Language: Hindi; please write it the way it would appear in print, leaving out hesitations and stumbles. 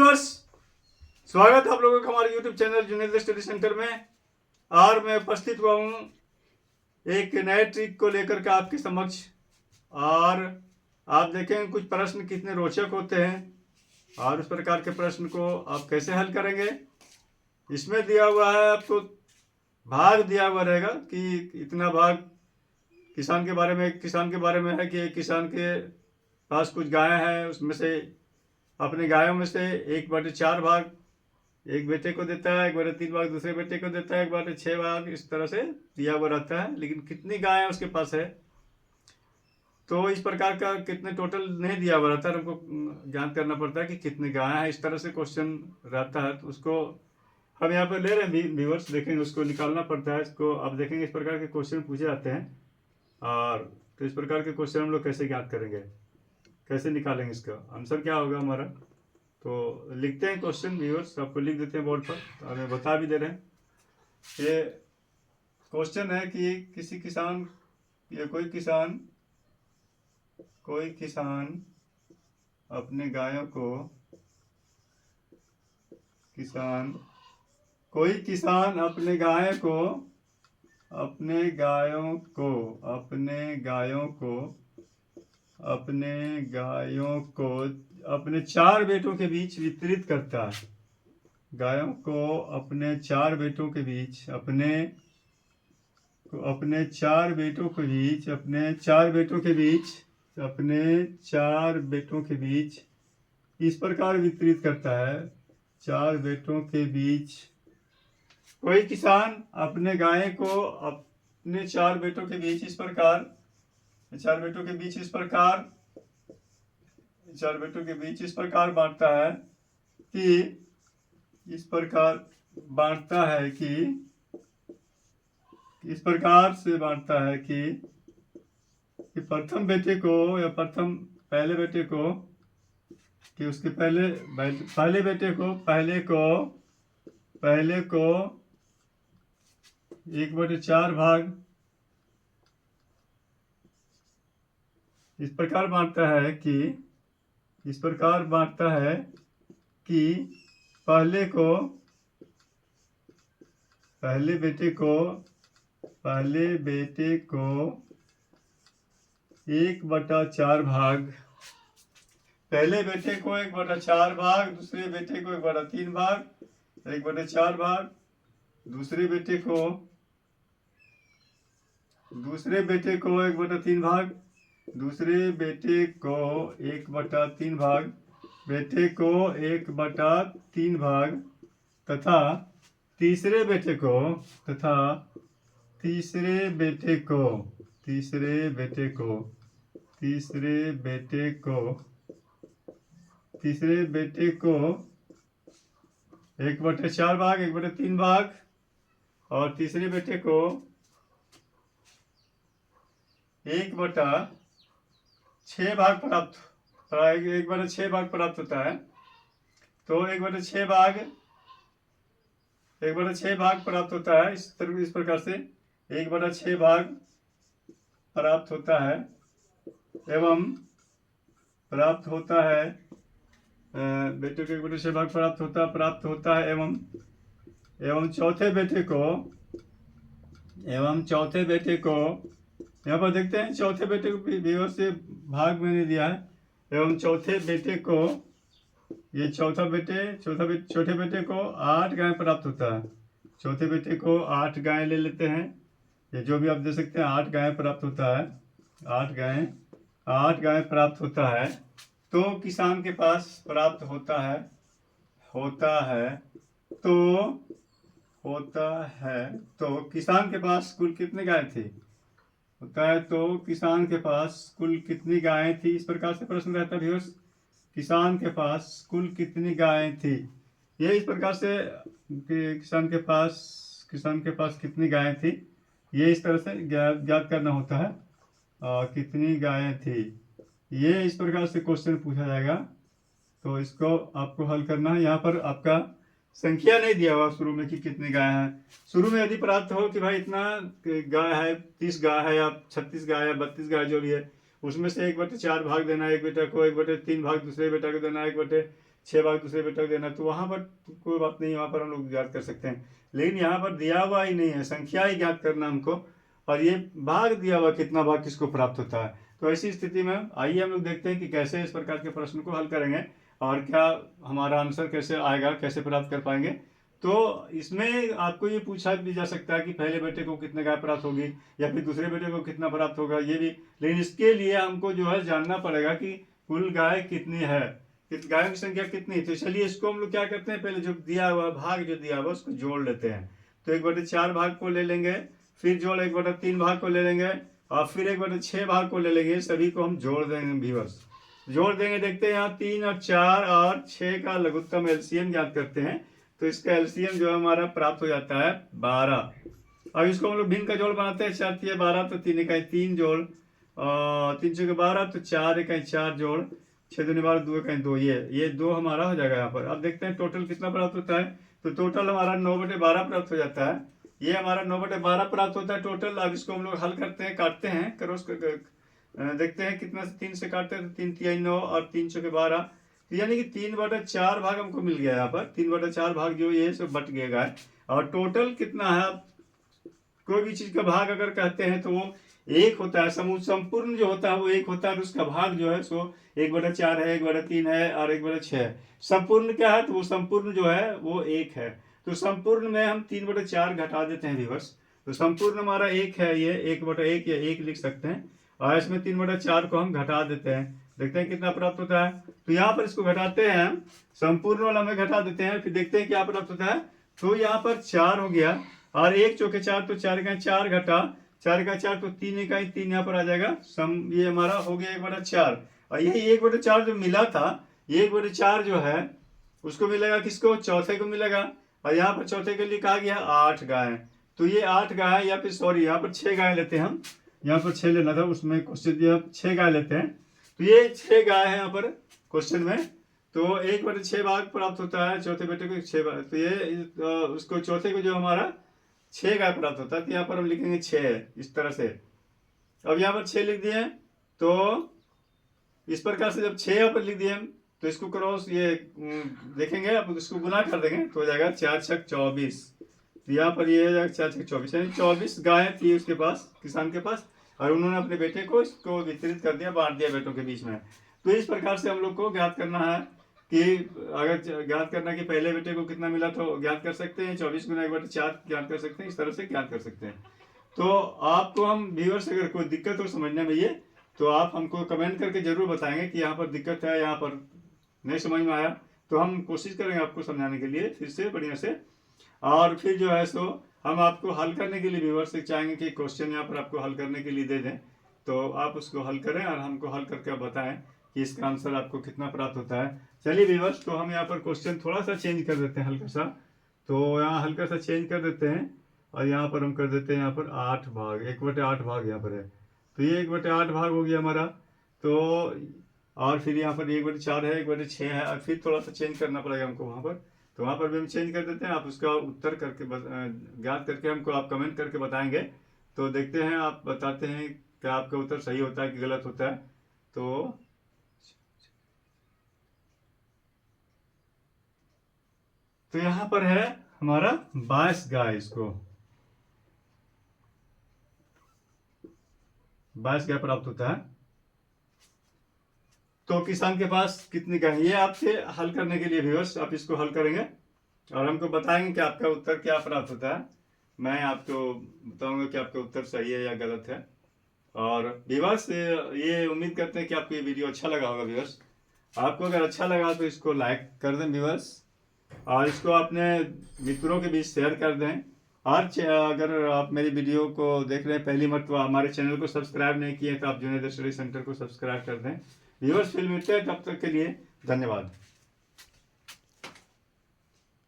व्यूअर्स, स्वागत है आप लोगों का हमारे YouTube channel Junaid study centre में। और मैं उपस्थित हुआ हूँ एक नए ट्रिक को लेकर के आपके समक्ष। और आप देखेंगे कुछ प्रश्न कितने रोचक होते हैं और उस प्रकार के प्रश्न को आप कैसे हल करेंगे। इसमें दिया हुआ है, आपको भाग दिया हुआ रहेगा कि इतना भाग किसान के बारे में है कि किसान के पास कुछ गायें हैं, उसमें से अपने गायों में से 1/4 भाग एक बेटे को देता है, 1/3 भाग दूसरे बेटे को देता है, 1/6 भाग इस तरह से दिया हुआ रहता है। लेकिन कितनी गायें उसके पास है तो इस प्रकार का कितने टोटल नहीं दिया हुआ रहता है, हमको ज्ञात करना पड़ता है कि कितनी गायें हैं। इस तरह से क्वेश्चन रहता है, तो उसको हम यहाँ पर ले रहे हैं व्यूअर्स, देखेंगे उसको निकालना पड़ता है। इसको आप देखेंगे इस प्रकार के क्वेश्चन पूछे जाते हैं। और तो इस प्रकार के क्वेश्चन हम लोग कैसे ज्ञात करेंगे, कैसे निकालेंगे, इसका आंसर क्या होगा हमारा। तो लिखते हैं क्वेश्चन व्यूअर्स, आपको लिख देते हैं बोर्ड पर, तो हमें बता भी दे रहे हैं। ये क्वेश्चन है कि किसी किसान या कोई किसान अपने गायों को कोई किसान अपने गायों को अपने 4 बेटों के बीच वितरित करता है। गायों को अपने 4 बेटों के बीच इस प्रकार वितरित करता है। 4 बेटों के बीच कोई किसान अपने गाय को अपने 4 बेटों के बीच इस प्रकार बांटता है कि इस प्रकार से बांटता है कि प्रथम बेटे को या पहले बेटे को कि उसके पहले बेटे को पहले को 1/4 भाग इस प्रकार बांटता है कि पहले बेटे को 1/4 भाग, पहले बेटे को 1/4 भाग, दूसरे बेटे को 1/3 भाग, 1/4 भाग, दूसरे बेटे को 1/3 भाग, दूसरे बेटे को 1/3 भाग, बेटे को 1/3 भाग, तथा तीसरे बेटे को तीसरे बेटे को 1/4 भाग, 1/3 भाग, और तीसरे बेटे को 1/6 भाग प्राप्त होता है। तो 1/6 भाग प्राप्त होता है। इस प्रकार से 1/6 भाग प्राप्त होता है एवं बेटे को 1/6 भाग प्राप्त होता है एवं चौथे बेटे को यहाँ पर देखते हैं, चौथे बेटे को व्यूअर से भाग मैंने दिया है। एवं चौथे बेटे को छोटे बेटे को 8 गाय प्राप्त होता है। चौथे बेटे को 8 गाय ले लेते हैं, ये जो भी आप दे सकते हैं। 8 गाय प्राप्त होता है, 8 गाय प्राप्त होता है। तो किसान के पास प्राप्त होता है तो किसान के पास कुल कितनी गाय थी तो किसान के पास कुल कितनी गायें थी, इस प्रकार से प्रश्न रहता है व्यूअर्स। किसान के पास कुल कितनी गायें थी, ये इस प्रकार से किसान के पास कितनी गायें थी, ये इस तरह से ज्ञात करना होता है। कितनी गायें थी, ये इस प्रकार से क्वेश्चन पूछा जाएगा। तो इसको आपको हल करना है। यहाँ पर आपका संख्या नहीं दिया हुआ शुरू में कि कितनी गाय हैं। शुरू में यदि प्राप्त हो कि भाई इतना गाय है, 30 गाय है या 36 गाय है, 32 गाय जो भी है, उसमें से 1/4 भाग देना है एक बेटा को, 1/3 भाग दूसरे बेटा को देना है, 6 भाग दूसरे बेटे को देना, तो वहाँ पर कोई बात नहीं, वहाँ पर हम लोग ज्ञात कर सकते हैं। लेकिन यहाँ पर दिया हुआ ही नहीं है, संख्या ही ज्ञात करना हमको, और ये भाग दिया हुआ कितना भाग किसको प्राप्त होता है। तो ऐसी स्थिति में आइए हम लोग देखते हैं कि कैसे इस प्रकार के प्रश्न को हल करेंगे और क्या हमारा आंसर कैसे आएगा, कैसे प्राप्त कर पाएंगे। तो इसमें आपको ये पूछा भी जा सकता है कि पहले बेटे को कितने गाय प्राप्त होगी या फिर दूसरे बेटे को कितना प्राप्त होगा, ये भी। लेकिन इसके लिए हमको जो है जानना पड़ेगा कि कुल गाय कितनी है, गायों की संख्या कितनी। तो चलिए इसको हम लोग क्या करते हैं, पहले जो दिया हुआ भाग जो दिया हुआ उसको जोड़ लेते हैं। तो 1/4 भाग को ले लेंगे, फिर जोड़ 1/3 भाग को ले लेंगे, और फिर 1/6 भाग को ले लेंगे। सभी को हम जोड़ देंगे व्यूअर्स, जोड़ देंगे। देखते हैं यहाँ 3 और 4 और 6 का लघुत्तम एलसीएम ज्ञात करते हैं। तो इसका एलसीएम जो हमारा प्राप्त हो जाता है 12। अब इसको हम लोग भिन्न का जोड़ बनाते हैं, 4 3 12, तो 3 इकाई 3 जोड़, 3 6 12, तो 4 इकाई 4 जोड़, 6 2 12, 2 इकाई 2, ये 2 हमारा हो जाएगा यहाँ पर। अब देखते हैं टोटल कितना प्राप्त होता है। तो टोटल हमारा 9/12 प्राप्त हो जाता है। ये हमारा 9/12 प्राप्त होता है टोटल। अब इसको हम लोग हल करते हैं, काटते हैं, क्रॉस देखते हैं कितना से 3 से काटते हैं, तो 3 3 9 और 3 6 12, तो यानी कि 3/4 भाग हमको मिल गया यहाँ पर। 3/4 भाग जो ये सब बट गएगा है। और टोटल कितना है, कोई भी चीज का भाग अगर कहते हैं तो वो 1 होता है। समूह संपूर्ण जो होता है वो 1 होता है, और उसका भाग जो है सो 1/4 है, 1/3 है और 1/6 है। संपूर्ण क्या है, तो वो संपूर्ण जो है वो 1 है। तो संपूर्ण में हम 3/4 घटा देते हैं व्यूअर्स। तो संपूर्ण हमारा 1 है, ये 1/1 या 1 लिख सकते हैं, और इसमें 3/4 को हम घटा देते हैं। देखते हैं कितना प्राप्त होता है। तो यहाँ पर इसको घटाते हैं, संपूर्ण वाला में घटा देते हैं, फिर देखते हैं क्या प्राप्त होता है। तो यहाँ पर 4 हो गया, और 1 चौके 4, तो 4 इकाई 4 घटा 4 इकाई 4, तो 3 इकाई 3 यहाँ पर आ जाएगा। ये हमारा हो गया 1/4। और यही 1/4 जो मिला था, ये 1/4 जो है उसको मिलेगा किसको, चौथे को मिलेगा। और यहाँ पर चौथे के लिए कहा गया 8 गाय। तो ये 8 गाय, या फिर सॉरी यहाँ पर 6 गाय लेते हैं हम, यहाँ पर 6 लेना था, उसमें क्वेश्चन दिया 6 गाय लेते हैं। तो ये 6 गाय है यहाँ पर क्वेश्चन में। तो 1/6 भाग प्राप्त होता है चौथे बेटे को 6 भाग, तो ये उसको चौथे को जो हमारा 6 गाय प्राप्त होता है। तो यहाँ पर हम लिखेंगे 6 इस तरह से। अब यहाँ पर 6 लिख दिए, तो इस प्रकार से जब 6 यहाँ पर लिख दिए तो इसको क्रॉस ये देखेंगे, अब इसको गुना कर देंगे तो हो जाएगा 4 6 24। तो यहाँ पर ये हो जाएगा 4 6 24, यानी 24 गाय थी उसके पास, किसान के पास, और उन्होंने अपने बेटे को इसको वितरित कर दिया, बांट दिया बेटों के बीच में। तो इस प्रकार से हम लोग को ज्ञात करना है कि अगर ज्ञात करना कि पहले बेटे को कितना मिला तो ज्ञात कर सकते हैं, 24 गुना 1/4 ज्ञात कर सकते हैं, इस तरह से ज्ञात कर सकते हैं। तो आपको हम व्यूअर्स अगर कोई दिक्कत हो समझने में ये, तो आप हमको कमेंट करके जरूर बताएंगे कि यहाँ पर दिक्कत है, यहाँ पर नहीं समझ में आया, तो हम कोशिश करेंगे आपको समझाने के लिए फिर से बढ़िया से। और फिर जो है सो हम आपको हल करने के लिए व्यूअर्स से चाहेंगे कि क्वेश्चन यहाँ पर आपको हल करने के लिए दे दें, तो आप उसको हल करें और हमको हल करके बताएं कि इसका आंसर आपको कितना प्राप्त होता है। चलिए व्यूअर्स, तो हम यहाँ पर क्वेश्चन थोड़ा सा चेंज कर देते हैं, हल्का सा। तो यहाँ हल्का सा चेंज कर देते हैं, और यहाँ पर हम कर देते हैं यहाँ पर 8 भाग, 1/8 भाग यहाँ पर है। तो ये 1/8 भाग हो गया हमारा। तो और फिर यहाँ पर 1/4 है, 1/6 है, और फिर थोड़ा सा चेंज करना पड़ेगा हमको वहाँ पर। तो वहाँ पर भी हम चेंज कर देते हैं। आप उसका उत्तर करके ज्ञात करके हमको आप कमेंट करके बताएंगे। तो देखते हैं, आप बताते हैं क्या आपका उत्तर सही होता है कि गलत होता है। तो यहाँ पर है हमारा 22 गाय, इसको 22 गाय प्राप्त होता है। तो किसान के पास कितनी गाय, ये आपसे हल करने के लिए व्यूअर्स आप इसको हल करेंगे और हमको बताएंगे कि आपका उत्तर क्या प्राप्त होता है। मैं आपको बताऊंगा कि आपका उत्तर सही है या गलत है। और व्यूअर्स ये उम्मीद करते हैं कि आपको ये वीडियो अच्छा लगा होगा। व्यूअर्स आपको अगर अच्छा लगा तो इसको लाइक कर दें व्यूअर्स, और इसको अपने मित्रों के बीच शेयर कर दें। और अगर आप मेरी वीडियो को देख रहे हैं पहली मरतबा, हमारे चैनल को सब्सक्राइब नहीं किए तो आप जुनैद स्टडी सेंटर को सब्सक्राइब कर दें। व्यूअर्स फिर मिलते हैं, तब तक के लिए धन्यवाद।